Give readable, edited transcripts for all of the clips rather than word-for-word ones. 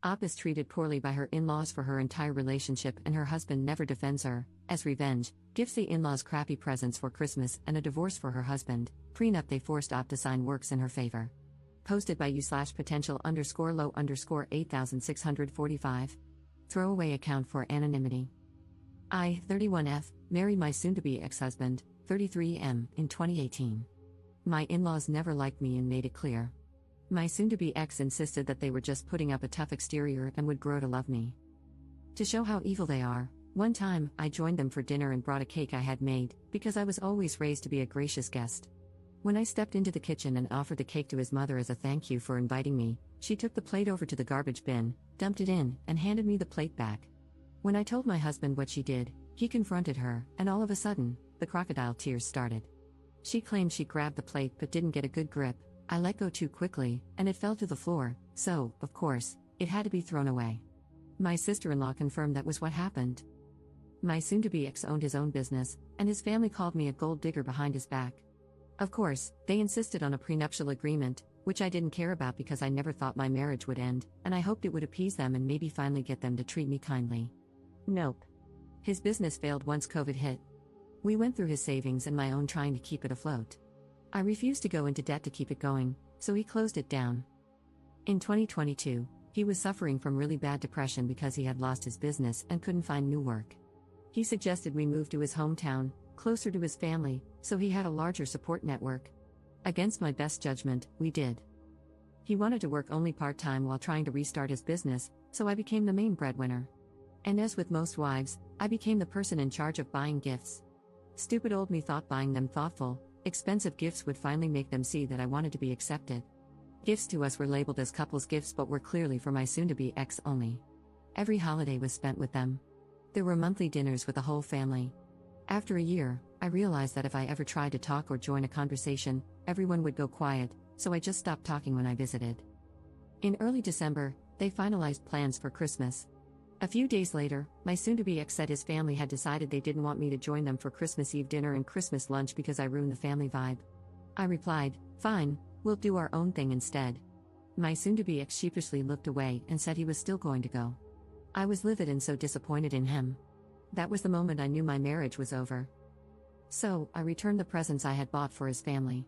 Op is treated poorly by her in-laws for her entire relationship, and her husband never defends her. As revenge, gives the in-laws crappy presents for Christmas and a divorce for her husband. Prenup they forced Op to sign works in her favor. Posted by u/potential_low_8645. Throwaway account for anonymity. I, 31F, married my soon-to-be ex-husband, 33M, in 2018. My in-laws never liked me and made it clear. My soon-to-be ex insisted that they were just putting up a tough exterior and would grow to love me. To show how evil they are, one time, I joined them for dinner and brought a cake I had made, because I was always raised to be a gracious guest. When I stepped into the kitchen and offered the cake to his mother as a thank you for inviting me, she took the plate over to the garbage bin, dumped it in, and handed me the plate back. When I told my husband what she did, he confronted her, and all of a sudden, the crocodile tears started. She claimed she grabbed the plate but didn't get a good grip. I let go too quickly, and it fell to the floor, so, of course, it had to be thrown away. My sister-in-law confirmed that was what happened. My soon-to-be ex owned his own business, and his family called me a gold digger behind his back. Of course, they insisted on a prenuptial agreement, which I didn't care about because I never thought my marriage would end, and I hoped it would appease them and maybe finally get them to treat me kindly. Nope. His business failed once COVID hit. We went through his savings and my own trying to keep it afloat. I refused to go into debt to keep it going, so he closed it down. In 2022, he was suffering from really bad depression because he had lost his business and couldn't find new work. He suggested we move to his hometown, closer to his family, so he had a larger support network. Against my best judgment, we did. He wanted to work only part-time while trying to restart his business, so I became the main breadwinner. And as with most wives, I became the person in charge of buying gifts. Stupid old me thought buying them thoughtful, expensive gifts would finally make them see that I wanted to be accepted. Gifts to us were labeled as couples gifts but were clearly for my soon-to-be ex only. Every holiday was spent with them. There were monthly dinners with the whole family. After a year, I realized that if I ever tried to talk or join a conversation, everyone would go quiet, so I just stopped talking when I visited. In early December, they finalized plans for Christmas. A few days later, my soon-to-be ex said his family had decided they didn't want me to join them for Christmas Eve dinner and Christmas lunch because I ruined the family vibe. I replied, "Fine, we'll do our own thing instead." My soon-to-be ex sheepishly looked away and said he was still going to go. I was livid and so disappointed in him. That was the moment I knew my marriage was over. So, I returned the presents I had bought for his family.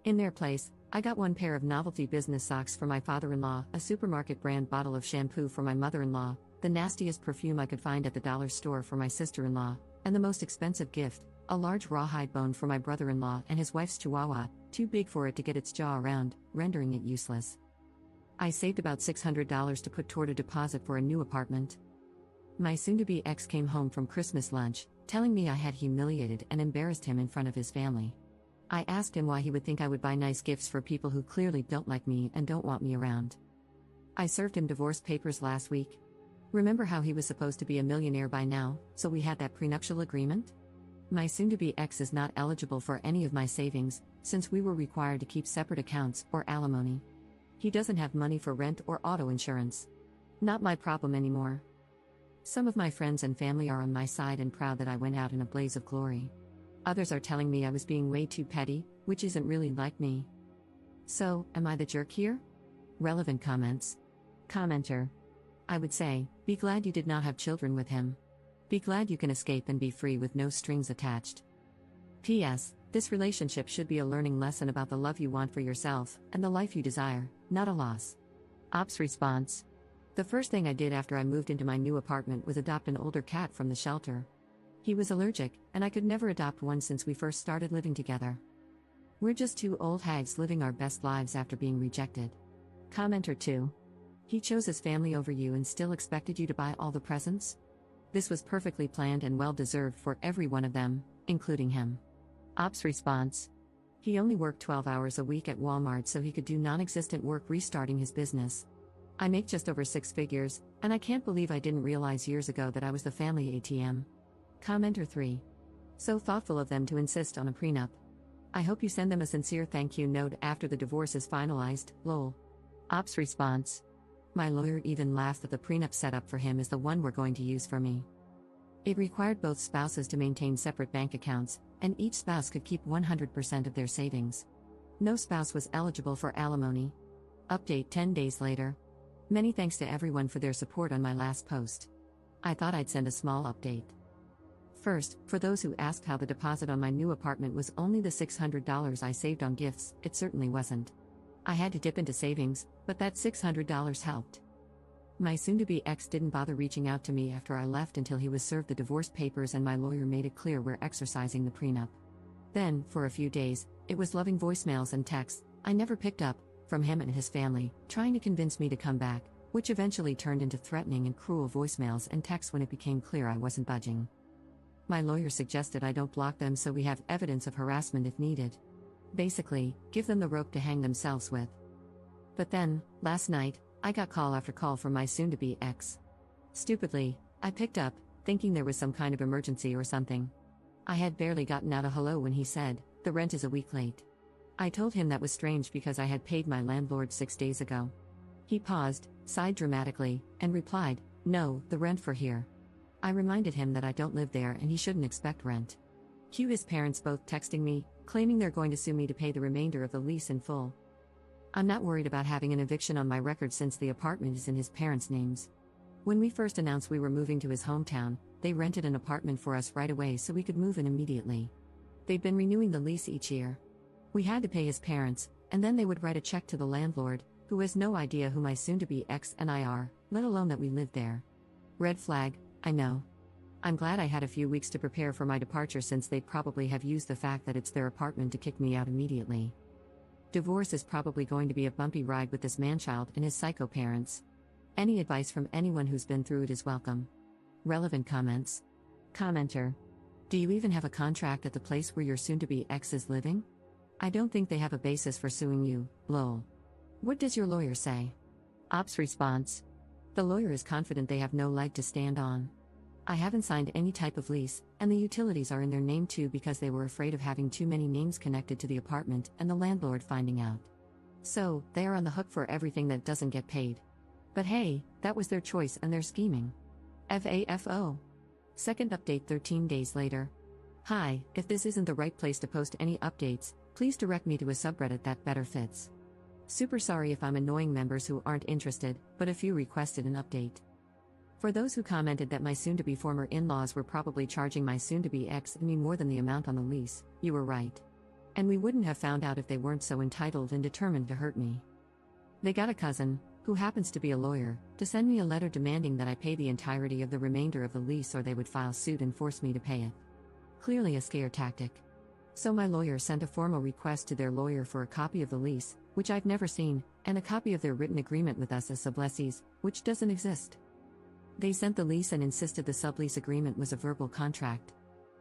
In their place, I got one pair of novelty business socks for my father-in-law, a supermarket brand bottle of shampoo for my mother-in-law, the nastiest perfume I could find at the dollar store for my sister-in-law, and the most expensive gift, a large rawhide bone for my brother-in-law and his wife's chihuahua, too big for it to get its jaw around, rendering it useless. I saved about $600 to put toward a deposit for a new apartment. My soon-to-be ex came home from Christmas lunch, telling me I had humiliated and embarrassed him in front of his family. I asked him why he would think I would buy nice gifts for people who clearly don't like me and don't want me around. I served him divorce papers last week. Remember how he was supposed to be a millionaire by now, so we had that prenuptial agreement? My soon-to-be ex is not eligible for any of my savings, since we were required to keep separate accounts or alimony. He doesn't have money for rent or auto insurance. Not my problem anymore. Some of my friends and family are on my side and proud that I went out in a blaze of glory. Others are telling me I was being way too petty, which isn't really like me. So, am I the jerk here? Relevant comments. Commenter. I would say, be glad you did not have children with him. Be glad you can escape and be free with no strings attached. P.S. This relationship should be a learning lesson about the love you want for yourself and the life you desire, not a loss. Op's response. The first thing I did after I moved into my new apartment was adopt an older cat from the shelter. He was allergic, and I could never adopt one since we first started living together. We're just two old hags living our best lives after being rejected. Commenter 2. He chose his family over you and still expected you to buy all the presents? This was perfectly planned and well-deserved for every one of them, including him. Op's response. He only worked 12 hours a week at Walmart so he could do non-existent work restarting his business. I make just over 6 figures, and I can't believe I didn't realize years ago that I was the family ATM. Commenter 3. So thoughtful of them to insist on a prenup. I hope you send them a sincere thank you note after the divorce is finalized, lol. Op's response. My lawyer even laughed that the prenup set up for him is the one we're going to use for me. It required both spouses to maintain separate bank accounts, and each spouse could keep 100% of their savings. No spouse was eligible for alimony. Update 10 days later. Many thanks to everyone for their support on my last post. I thought I'd send a small update. First, for those who asked how the deposit on my new apartment was only the $600 I saved on gifts, it certainly wasn't. I had to dip into savings, but that $600 helped. My soon-to-be ex didn't bother reaching out to me after I left until he was served the divorce papers and my lawyer made it clear we're exercising the prenup. Then, for a few days, it was loving voicemails and texts I never picked up from him and his family, trying to convince me to come back, which eventually turned into threatening and cruel voicemails and texts when it became clear I wasn't budging. My lawyer suggested I don't block them so we have evidence of harassment if needed. Basically, give them the rope to hang themselves with. But then, last night, I got call after call from my soon-to-be ex. Stupidly, I picked up, thinking there was some kind of emergency or something. I had barely gotten out a hello when he said, "The rent is a week late." I told him that was strange because I had paid my landlord 6 days ago. He paused, sighed dramatically, and replied, "No, the rent for here." I reminded him that I don't live there and he shouldn't expect rent. Cue his parents both texting me, claiming they're going to sue me to pay the remainder of the lease in full. I'm not worried about having an eviction on my record since the apartment is in his parents' names. When we first announced we were moving to his hometown, they rented an apartment for us right away so we could move in immediately. They've been renewing the lease each year. We had to pay his parents, and then they would write a check to the landlord, who has no idea who my soon-to-be ex and I are, let alone that we live there. Red flag, I know. I'm glad I had a few weeks to prepare for my departure since they'd probably have used the fact that it's their apartment to kick me out immediately. Divorce is probably going to be a bumpy ride with this manchild and his psycho parents. Any advice from anyone who's been through it is welcome. Relevant comments. Commenter. Do you even have a contract at the place where your soon-to-be ex is living? I don't think they have a basis for suing you, lol. What does your lawyer say? Ops response. The lawyer is confident they have no leg to stand on. I haven't signed any type of lease, and the utilities are in their name too because they were afraid of having too many names connected to the apartment and the landlord finding out. So, they are on the hook for everything that doesn't get paid. But hey, that was their choice and their scheming. FAFO. Second update 13 days later. Hi, if this isn't the right place to post any updates, please direct me to a subreddit that better fits. Super sorry if I'm annoying members who aren't interested, but a few requested an update. For those who commented that my soon-to-be former in-laws were probably charging my soon-to-be ex and me more than the amount on the lease, you were right. And we wouldn't have found out if they weren't so entitled and determined to hurt me. They got a cousin, who happens to be a lawyer, to send me a letter demanding that I pay the entirety of the remainder of the lease or they would file suit and force me to pay it. Clearly a scare tactic. So my lawyer sent a formal request to their lawyer for a copy of the lease, which I've never seen, and a copy of their written agreement with us as sublessees, which doesn't exist. They sent the lease and insisted the sublease agreement was a verbal contract.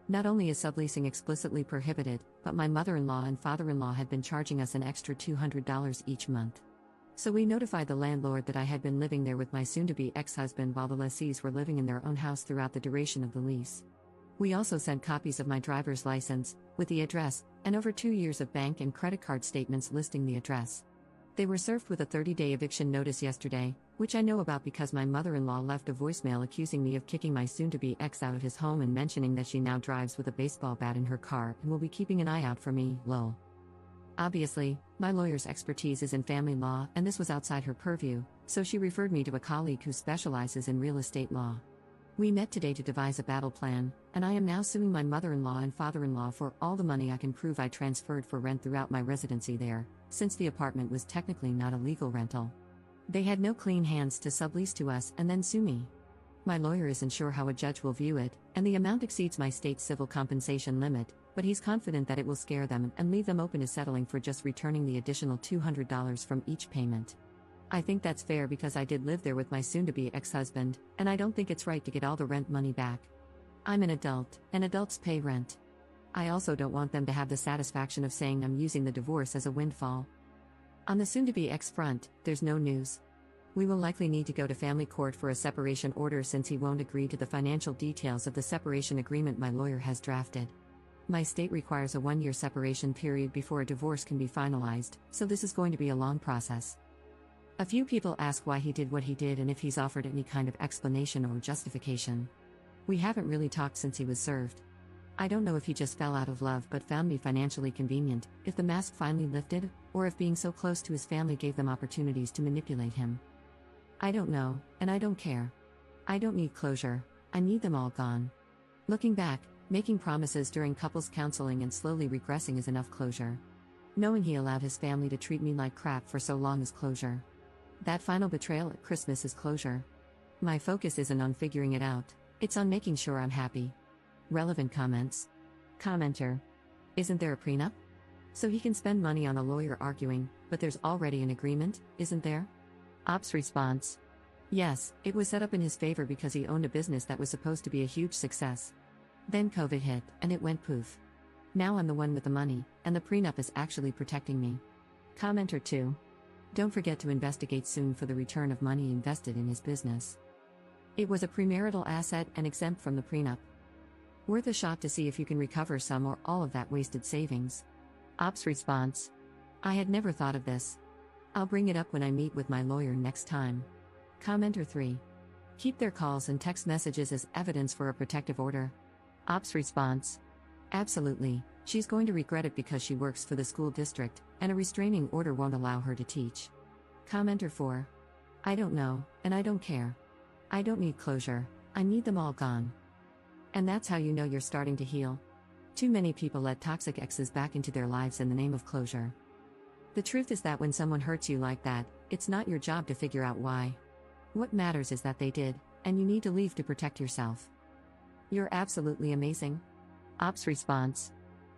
Not only is subleasing explicitly prohibited, but my mother-in-law and father-in-law had been charging us an extra $200 each month. So we notified the landlord that I had been living there with my soon-to-be ex-husband while the lessees were living in their own house throughout the duration of the lease. We also sent copies of my driver's license, with the address, and over 2 years of bank and credit card statements listing the address. They were served with a 30-day eviction notice yesterday, which I know about because my mother-in-law left a voicemail accusing me of kicking my soon-to-be ex out of his home and mentioning that she now drives with a baseball bat in her car and will be keeping an eye out for me, lol. Obviously, my lawyer's expertise is in family law and this was outside her purview, so she referred me to a colleague who specializes in real estate law. We met today to devise a battle plan, and I am now suing my mother-in-law and father-in-law for all the money I can prove I transferred for rent throughout my residency there, since the apartment was technically not a legal rental. They had no clean hands to sublease to us and then sue me. My lawyer isn't sure how a judge will view it, and the amount exceeds my state civil compensation limit, but he's confident that it will scare them and leave them open to settling for just returning the additional $200 from each payment. I think that's fair because I did live there with my soon-to-be ex-husband, and I don't think it's right to get all the rent money back. I'm an adult, and adults pay rent. I also don't want them to have the satisfaction of saying I'm using the divorce as a windfall. On the soon-to-be ex front, there's no news. We will likely need to go to family court for a separation order since he won't agree to the financial details of the separation agreement my lawyer has drafted. My state requires a 1-year separation period before a divorce can be finalized, so this is going to be a long process. A few people ask why he did what he did and if he's offered any kind of explanation or justification. We haven't really talked since he was served. I don't know if he just fell out of love but found me financially convenient, if the mask finally lifted, or if being so close to his family gave them opportunities to manipulate him. I don't know, and I don't care. I don't need closure, I need them all gone. Looking back, making promises during couples counseling and slowly regressing is enough closure. Knowing he allowed his family to treat me like crap for so long is closure. That final betrayal at Christmas is closure. My focus isn't on figuring it out, it's on making sure I'm happy. Relevant comments. Commenter. Isn't there a prenup? So he can spend money on a lawyer arguing, but there's already an agreement, isn't there? Ops response. Yes, it was set up in his favor because he owned a business that was supposed to be a huge success. Then COVID hit, and it went poof. Now I'm the one with the money, and the prenup is actually protecting me. Commenter 2. Don't forget to investigate soon for the return of money invested in his business. It was a premarital asset and exempt from the prenup. Worth a shot to see if you can recover some or all of that wasted savings. Ops response. I had never thought of this. I'll bring it up when I meet with my lawyer next time. Commenter 3. Keep their calls and text messages as evidence for a protective order. Ops response. Absolutely, she's going to regret it because she works for the school district, and a restraining order won't allow her to teach. Commenter 4. I don't know, and I don't care. I don't need closure, I need them all gone. And that's how you know you're starting to heal. Too many people let toxic exes back into their lives in the name of closure. The truth is that when someone hurts you like that, it's not your job to figure out why. What matters is that they did, and you need to leave to protect yourself. You're absolutely amazing. Ops response.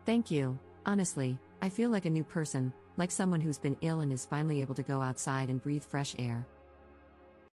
Thank you, honestly, I feel like a new person, like someone who's been ill and is finally able to go outside and breathe fresh air.